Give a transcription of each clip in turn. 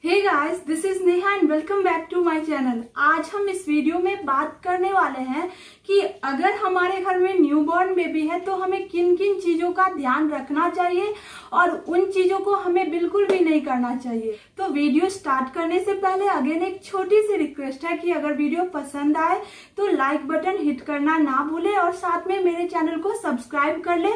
Hey guys, this is Neha and welcome back to my channel. आज हम इस video में बात करने वाले हैं कि अगर हमारे घर में न्यूबॉर्न बेबी है तो हमें किन किन चीजों का ध्यान रखना चाहिए और उन चीजों को हमें बिल्कुल भी नहीं करना चाहिए। तो वीडियो स्टार्ट करने से पहले अगेन एक छोटी सी रिक्वेस्ट है कि अगर वीडियो पसंद आए तो लाइक बटन हिट करना ना भूले और साथ में मेरे चैनल को सब्सक्राइब कर ले।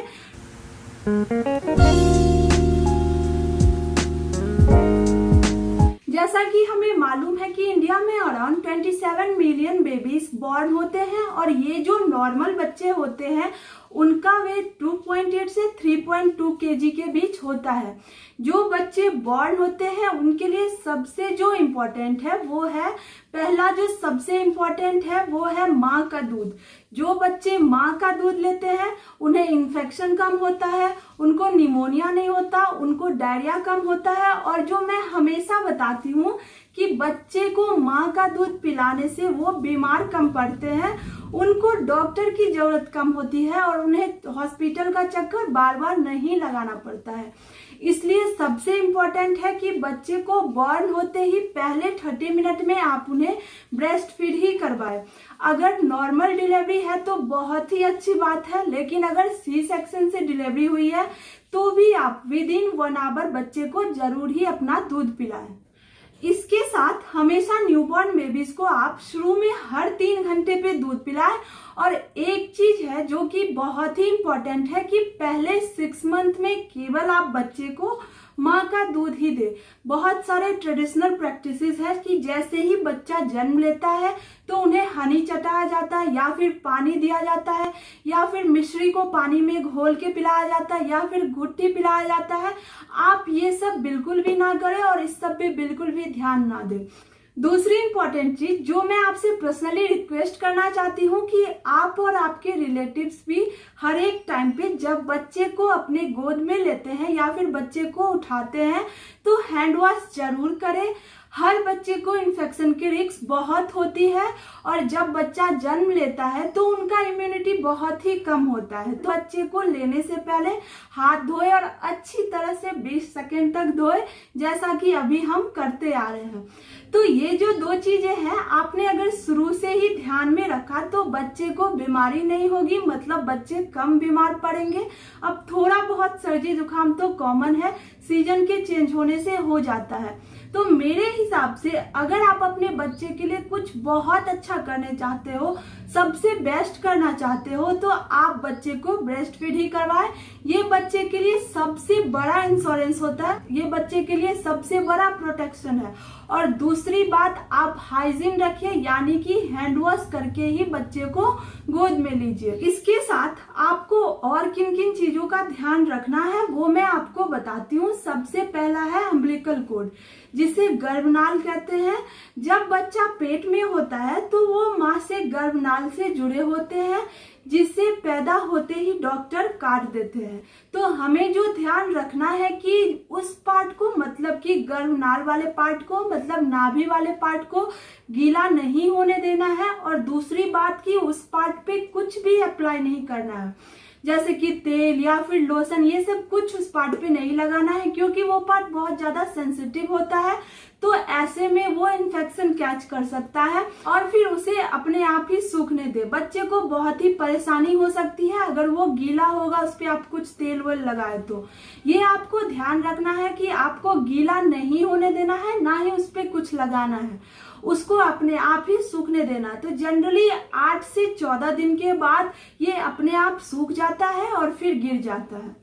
जैसा कि हमें मालूम है कि इंडिया में अराउंड 27 मिलियन बेबीज बॉर्न होते हैं और ये जो नॉर्मल बच्चे होते हैं उनका वेट 2.8 से 3.2 केजी के बीच होता है। जो बच्चे बॉर्न होते हैं उनके लिए सबसे जो इम्पोर्टेंट है वो है, पहला जो सबसे इम्पोर्टेंट है वो है माँ का दूध। जो बच्चे माँ का दूध लेते हैं उन्हें इन्फेक्शन कम होता है, उनको निमोनिया नहीं होता, उनको डायरिया कम होता है। और जो मैं हमेशा बताती हूँ कि बच्चे को माँ का दूध पिलाने से वो बीमार कम पड़ते हैं, उनको डॉक्टर की जरूरत कम होती है और उन्हें हॉस्पिटल का चक्कर बार बार नहीं लगाना पड़ता है। इसलिए सबसे इम्पोर्टेंट है कि बच्चे को बॉर्न होते ही पहले 30 मिनट में आप उन्हें ब्रेस्ट फीड ही करवाएं। अगर नॉर्मल डिलीवरी है तो बहुत ही अच्छी बात है, लेकिन अगर सी सेक्शन से डिलीवरी हुई है तो भी आप विद इन 1 आवर बच्चे को जरूर ही अपना दूध पिलाएं। इसके साथ हमेशा न्यूबॉर्न बेबीज को आप शुरू में हर 3 घंटे पे दूध पिलाएं। और एक चीज है जो कि बहुत ही इम्पोर्टेंट है कि पहले 6 मंथ में केवल आप बच्चे को माँ का दूध ही दे। बहुत सारे ट्रेडिशनल प्रैक्टिसेस है कि जैसे ही बच्चा जन्म लेता है तो उन्हें हनी चटाया जाता है या फिर पानी दिया जाता है या फिर मिश्री को पानी में घोल के पिलाया जाता है या फिर गुट्टी पिलाया जाता है। आप ये सब बिल्कुल भी ना करें और इस सब पे बिल्कुल भी ध्यान ना दें। दूसरी इंपॉर्टेंट चीज जो मैं आपसे पर्सनली रिक्वेस्ट करना चाहती हूँ कि आप और आपके रिलेटिव्स भी हर एक टाइम पे जब बच्चे को अपने गोद में लेते हैं या फिर बच्चे को उठाते हैं तो हैंड वॉश जरूर करें। हर बच्चे को इन्फेक्शन की रिस्क बहुत होती है और जब बच्चा जन्म लेता है तो उनका इम्यूनिटी बहुत ही कम होता है। तो बच्चे को लेने से पहले हाथ धोए और अच्छी तरह से 20 सेकेंड तक धोए, जैसा कि अभी हम करते आ रहे हैं। तो ये जो 2 चीजें हैं आपने अगर शुरू से ही ध्यान में रखा तो बच्चे को बीमारी नहीं होगी, मतलब बच्चे कम बीमार पड़ेंगे। अब थोड़ा बहुत सर्दी जुकाम तो कॉमन है, सीजन के चेंज होने से हो जाता है। तो मेरे हिसाब से अगर आप अपने बच्चे के लिए कुछ बहुत अच्छा करने चाहते हो, सबसे बेस्ट करना चाहते हो, तो आप बच्चे को ब्रेस्ट फीड ही करवाएं। ये बच्चे के लिए सबसे बड़ा इंश्योरेंस होता है, ये बच्चे के लिए सबसे बड़ा प्रोटेक्शन है। और दूसरी बात, आप हाइजीन रखिए, यानी कि हैंड वॉश करके ही बच्चे को गोद में लीजिए। इसके साथ आपको और किन किन चीजों का ध्यान रखना है वो मैं आपको बताती हूँ। सबसे पहला है अम्बिलिकल कॉर्ड, जिसे गर्भनाल कहते हैं। जब बच्चा पेट में होता है तो वो माँ से गर्भनाल से जुड़े होते हैं, जिससे पैदा होते ही डॉक्टर काट देते हैं। तो हमें जो ध्यान रखना है कि उस पार्ट को, मतलब कि गर्भनाल वाले पार्ट को, मतलब नाभि वाले पार्ट को गीला नहीं होने देना है। और दूसरी बात कि उस पार्ट पे कुछ भी अप्लाई नहीं करना है, जैसे कि तेल या फिर लोशन, ये सब कुछ उस पार्ट पे नहीं लगाना है, क्योंकि वो पार्ट बहुत ज्यादा सेंसिटिव होता है। तो ऐसे में वो इन्फेक्शन कैच कर सकता है और फिर उसे अपने आप ही सूखने दे। बच्चे को बहुत ही परेशानी हो सकती है अगर वो गीला होगा, उस पर आप कुछ तेल वेल लगाए तो। ये आपको ध्यान रखना है कि आपको गीला नहीं होने देना है, ना ही उस पर कुछ लगाना है, उसको अपने आप ही सूखने देना। तो जनरली 8 से 14 दिन के बाद ये अपने आप सूख जाता है और फिर गिर जाता है।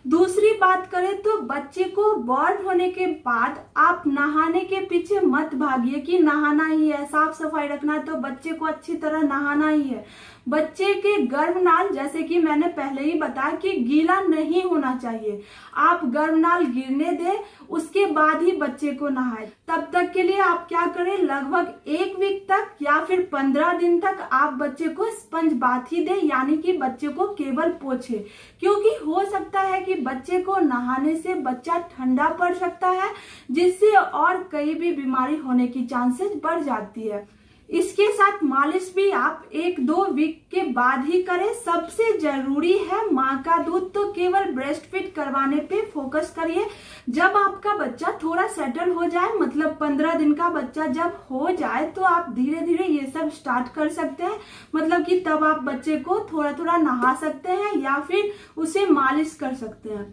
दूसरी बात करें तो बच्चे को बॉर्न होने के बाद आप नहाने के पीछे मत भागिए कि नहाना ही है, साफ सफाई रखना है तो बच्चे को अच्छी तरह नहाना ही है। बच्चे के गर्भनाल, जैसे कि मैंने पहले ही बताया कि गीला नहीं होना चाहिए। आप गर्भनाल गिरने दें, उसके बाद ही बच्चे को नहाएं। तब तक के लिए आप क्या करें, लगभग 1 वीक तक या फिर 15 दिन तक आप बच्चे को स्पंज बाथ ही दें, यानी कि बच्चे को केवल पोछे। क्योंकि हो सकता है कि बच्चे को नहाने से बच्चा ठंडा पड़ सकता है, जिससे और कई भी बीमारी होने की चांसेस बढ़ जाती है। इसके साथ मालिश भी आप 1-2 वीक के बाद ही करें। सबसे जरूरी है माँ का दूध, तो केवल ब्रेस्ट फीड करवाने पे फोकस करिए। जब आपका बच्चा थोड़ा सेटल हो जाए, मतलब 15 दिन का बच्चा जब हो जाए, तो आप धीरे धीरे ये सब स्टार्ट कर सकते हैं। मतलब कि तब आप बच्चे को थोड़ा थोड़ा नहा सकते हैं या फिर उसे मालिश कर सकते हैं।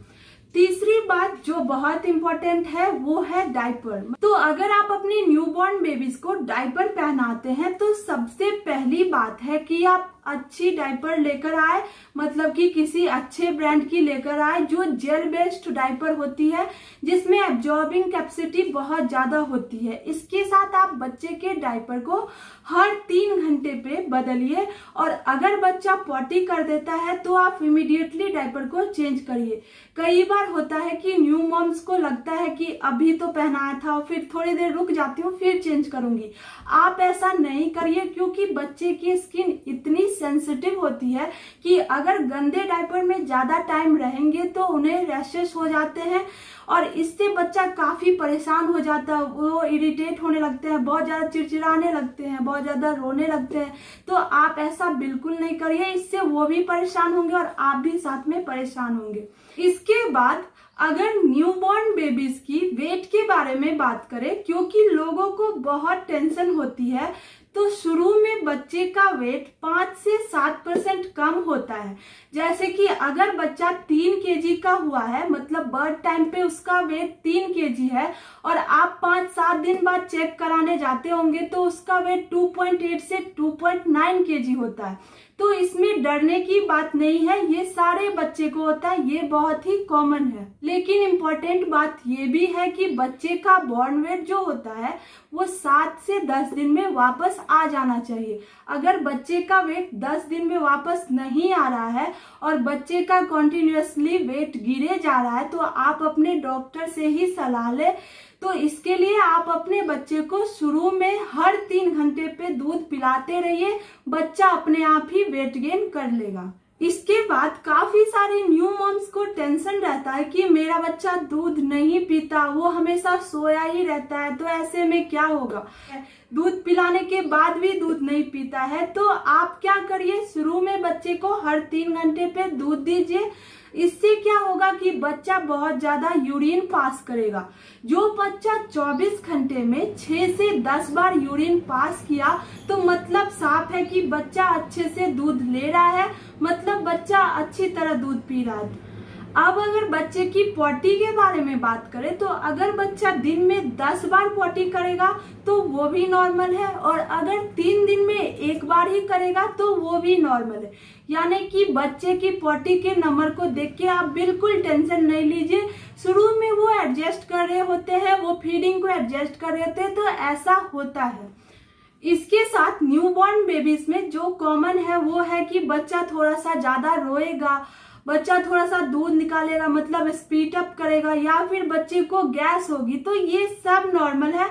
तीसरी बात जो बहुत इंपॉर्टेंट है वो है डायपर। तो अगर आप अपनी न्यूबॉर्न बेबीज को डायपर पहनाते हैं तो सबसे पहली बात है कि आप अच्छी डायपर लेकर आए, मतलब कि किसी अच्छे ब्रांड की लेकर आए जो जेल बेस्ड डायपर होती है, जिसमें एब्जॉर्बिंग कैपेसिटी बहुत ज्यादा होती है। इसके साथ आप बच्चे के डायपर को हर 3 घंटे पे बदलिए, और अगर बच्चा पॉटी कर देता है तो आप इमीडिएटली डायपर को चेंज करिए। कई बार होता है कि न्यू मॉम्स को लगता है कि अभी तो पहनाया था, फिर थोड़ी देर रुक जाती हूँ फिर चेंज करूंगी। आप ऐसा नहीं करिए, क्योंकि बच्चे की स्किन इतनी सेंसिटिव होती है कि अगर गंदे डायपर में ज्यादा टाइम रहेंगे तो उन्हें रैशेस हो जाते हैं, और इससे बच्चा काफी परेशान हो जाता है। वो इरिटेट होने लगते हैं, बहुत ज्यादा चिड़चिड़ाने लगते हैं, बहुत ज्यादा रोने लगते हैं। तो आप ऐसा बिल्कुल नहीं करिए, इससे वो भी परेशान होंगे और आप भी साथ में परेशान होंगे। इसके बाद अगर न्यूबॉर्न बेबीज की वेट के बारे में बात करें, क्योंकि लोगों को बहुत टेंशन होती है, तो शुरू में बच्चे का वेट 5 से 7% कम होता है। जैसे कि अगर बच्चा 3 केजी का हुआ है, मतलब बर्थ टाइम पे उसका वेट 3 केजी है, और आप 5-7 दिन बाद चेक कराने जाते होंगे तो उसका वेट 2.8 से 2.9 केजी होता है। तो इसमें डरने की बात नहीं है, ये सारे बच्चे को होता है, ये बहुत ही कॉमन है। लेकिन इम्पोर्टेंट बात ये भी है कि बच्चे का बॉर्न वेट जो होता है वो 7 से 10 दिन में वापस आ जाना चाहिए। अगर बच्चे का वेट 10 दिन में वापस नहीं आ रहा है और बच्चे का कंटिन्यूअसली वेट गिरे जा रहा है, तो आप अपने डॉक्टर से ही सलाह लें। तो इसके लिए आप अपने बच्चे को शुरू में हर 3 घंटे पे दूध पिलाते रहिए, बच्चा अपने आप ही वेट गेन कर लेगा। इसके बाद काफी सारे न्यू मॉम्स को टेंशन रहता है कि मेरा बच्चा दूध नहीं पीता, वो हमेशा सोया ही रहता है, तो ऐसे में क्या होगा। दूध पिलाने के बाद भी दूध नहीं पीता है, तो आप क्या करिए, शुरू में बच्चे को हर 3 घंटे पे दूध दीजिए। इससे क्या होगा कि बच्चा बहुत ज्यादा यूरिन पास करेगा। जो बच्चा 24 घंटे में 6 से 10 बार यूरिन पास किया, तो मतलब साफ है कि बच्चा अच्छे से दूध ले रहा है, मतलब बच्चा अच्छी तरह दूध पी रहा है। अब अगर बच्चे की पॉटी के बारे में बात करें, तो अगर बच्चा दिन में 10 बार पॉटी करेगा तो वो भी नॉर्मल है, और अगर 3 दिन में 1 बार ही करेगा तो वो भी नॉर्मल है। यानी कि बच्चे की पॉटी के नंबर को देख के आप बिल्कुल टेंशन नहीं लीजिए। शुरू में वो एडजस्ट कर रहे होते हैं, वो फीडिंग को एडजस्ट कर रहे होते हैं, तो ऐसा होता है। इसके साथ न्यूबॉर्न बेबीज में जो कॉमन है वो है कि बच्चा थोड़ा सा ज्यादा रोएगा, बच्चा थोड़ा सा दूध निकालेगा, मतलब स्पीड अप करेगा, या फिर बच्चे को गैस होगी। तो ये सब नॉर्मल है,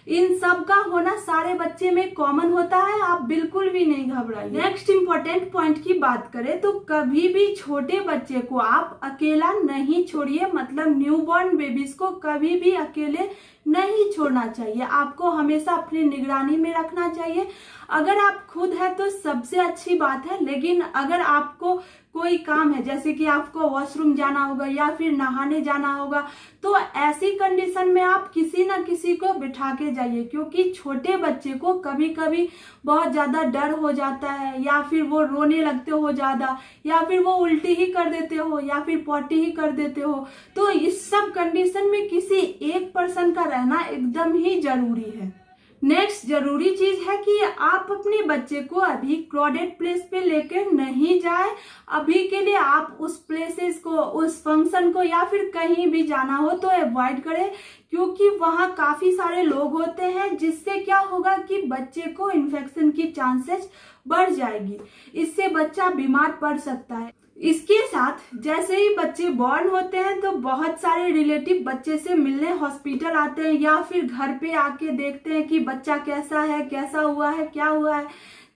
इन सब का होना सारे बच्चे में कॉमन होता है, आप बिल्कुल भी नहीं घबराइए। नेक्स्ट इंपॉर्टेंट पॉइंट की बात करें तो कभी भी छोटे बच्चे को आप अकेला नहीं छोड़िए, मतलब न्यूबॉर्न बेबीज को कभी भी अकेले नहीं छोड़ना चाहिए। आपको हमेशा अपनी निगरानी में रखना चाहिए। अगर आप खुद है तो सबसे अच्छी बात है, लेकिन अगर आपको कोई काम है, जैसे कि आपको वॉशरूम जाना होगा या फिर नहाने जाना होगा, तो ऐसी कंडीशन में आप किसी न किसी को बिठा के जाइए, क्योंकि छोटे बच्चे को कभी कभी बहुत ज्यादा डर हो जाता है, या फिर वो रोने लगते हो ज्यादा, या फिर वो उल्टी ही कर देते हो, या फिर पॉटी ही कर देते हो। तो इस सब कंडीशन में किसी एक पर्सन का रहना एकदम ही जरूरी है। नेक्स्ट जरूरी चीज है कि आप अपने बच्चे को अभी क्राउडेड प्लेस पे लेकर नहीं जाए। अभी के लिए आप उस प्लेसेस को, उस फंक्शन को, या फिर कहीं भी जाना हो तो अवॉइड करें, क्योंकि वहां काफी सारे लोग होते हैं, जिससे क्या होगा कि बच्चे को इन्फेक्शन की चांसेस बढ़ जाएगी, इससे बच्चा बीमार पड़ सकता है। इसके साथ जैसे ही बच्चे बॉर्न होते हैं तो बहुत सारे रिलेटिव बच्चे से मिलने हॉस्पिटल आते हैं, या फिर घर पे आके देखते हैं कि बच्चा कैसा है, कैसा हुआ है, क्या हुआ है।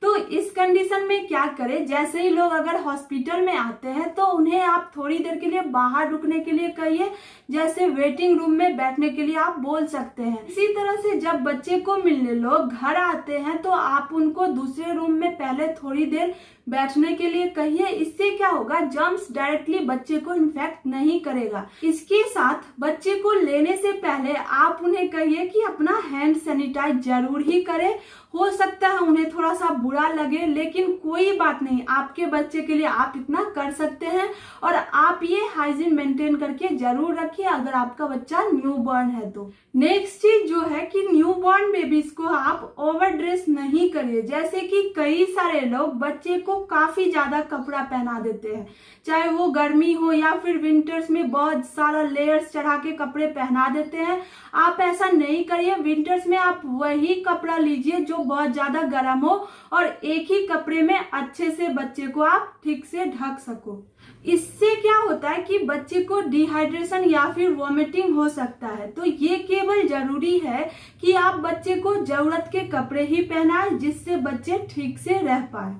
तो इस कंडीशन में क्या करें, जैसे ही लोग अगर हॉस्पिटल में आते हैं तो उन्हें आप थोड़ी देर के लिए बाहर रुकने के लिए कहिए, जैसे वेटिंग रूम में बैठने के लिए आप बोल सकते हैं। इसी तरह से जब बच्चे को मिलने लोग घर आते हैं तो आप उनको दूसरे रूम में पहले थोड़ी देर बैठने के लिए कहिए। इससे क्या होगा, जर्म्स डायरेक्टली बच्चे को इन्फेक्ट नहीं करेगा। इसके साथ बच्चे को लेने से पहले आप उन्हें कहिए कि अपना हैंड सैनिटाइज जरूर ही करें। हो सकता है उन्हें थोड़ा सा बुरा लगे, लेकिन कोई बात नहीं, आपके बच्चे के लिए आप इतना कर सकते हैं और आप ये हाइजीन मेंटेन करके जरूर रखिए अगर आपका बच्चा न्यूबॉर्न है तो। नेक्स्ट चीज जो है कि न्यूबॉर्न बेबीज को आप ओवर ड्रेस नहीं करिए। जैसे कि कई सारे लोग बच्चे को काफी ज्यादा कपड़ा पहना देते हैं, चाहे वो गर्मी हो या फिर विंटर्स में बहुत सारा लेयर्स चढ़ा के कपड़े पहना देते हैं। आप ऐसा नहीं करिए। विंटर्स में आप वही कपड़ा लीजिए जो बहुत ज्यादा गर्म हो और एक ही कपड़े में अच्छे से बच्चे को आप ठीक से ढक सको। इससे क्या होता है कि बच्चे को डिहाइड्रेशन या फिर वॉमिटिंग हो सकता है। तो ये केवल जरूरी है कि आप बच्चे को जरूरत के कपड़े ही पहनाएं जिससे बच्चे ठीक से रह पाए।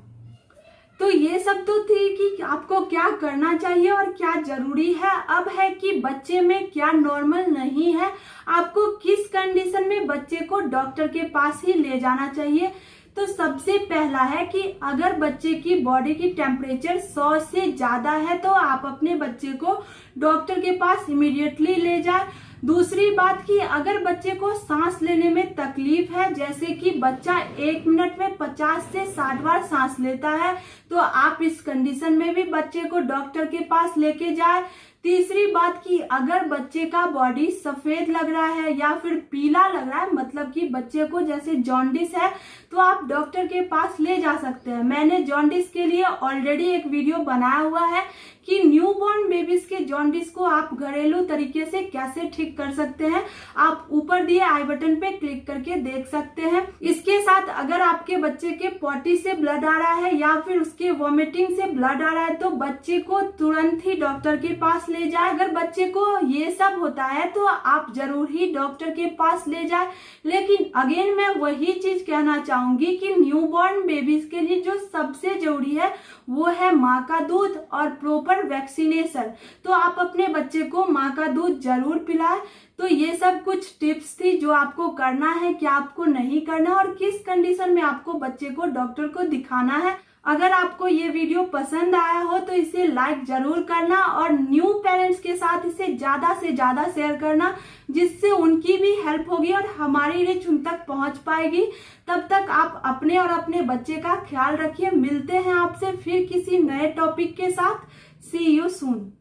तो ये सब तो थी कि आपको क्या करना चाहिए और क्या जरूरी है। अब है कि बच्चे में क्या नॉर्मल नहीं है, आपको किस कंडीशन में बच्चे को डॉक्टर के पास ही ले जाना चाहिए। तो सबसे पहला है कि अगर बच्चे की बॉडी की टेम्परेचर 100 से ज्यादा है तो आप अपने बच्चे को डॉक्टर के पास इमीडिएटली ले जाए। दूसरी बात कि अगर बच्चे को सांस लेने में तकलीफ है, जैसे कि बच्चा 1 मिनट में 50 से 60 बार सांस लेता है, तो आप इस कंडीशन में भी बच्चे को डॉक्टर के पास लेके जाए। तीसरी बात कि अगर बच्चे का बॉडी सफेद लग रहा है या फिर पीला लग रहा है, मतलब कि बच्चे को जैसे जॉन्डिस है, तो आप डॉक्टर के पास ले जा सकते हैं। मैंने जॉन्डिस के लिए ऑलरेडी एक वीडियो बनाया हुआ है कि न्यूबॉर्न बेबीज के जॉन्डिस को आप घरेलू तरीके से कैसे ठीक कर सकते हैं। आप ऊपर दिए आई बटन पे क्लिक करके देख सकते हैं। इसके साथ अगर आपके बच्चे के पॉटी से ब्लड आ रहा है या फिर उसके वॉमिटिंग से ब्लड आ रहा है तो बच्चे को तुरंत ही डॉक्टर के पास ले जाए। अगर बच्चे को ये सब होता है तो आप जरूर ही डॉक्टर के पास ले जाए। लेकिन अगेन मैं वही चीज कहना चाहूंगी कि न्यूबॉर्न बेबीज के लिए जो सबसे जरूरी है वो है माँ का दूध और प्रॉपर वैक्सीनेशन। तो आप अपने बच्चे को माँ का दूध जरूर पिलाएं। तो ये सब कुछ टिप्स थी जो आपको करना है, क्या आपको नहीं करना और किस कंडीशन में आपको बच्चे को डॉक्टर को दिखाना है। अगर आपको ये वीडियो पसंद आया हो तो इसे लाइक जरूर करना और न्यू पेरेंट्स के साथ इसे ज्यादा से ज्यादा शेयर करना, जिससे उनकी भी हेल्प होगी और हमारी रीच उन तक पहुंच पाएगी। तब तक आप अपने और अपने बच्चे का ख्याल रखिए। मिलते हैं आपसे फिर किसी नए टॉपिक के साथ। सी यू सून।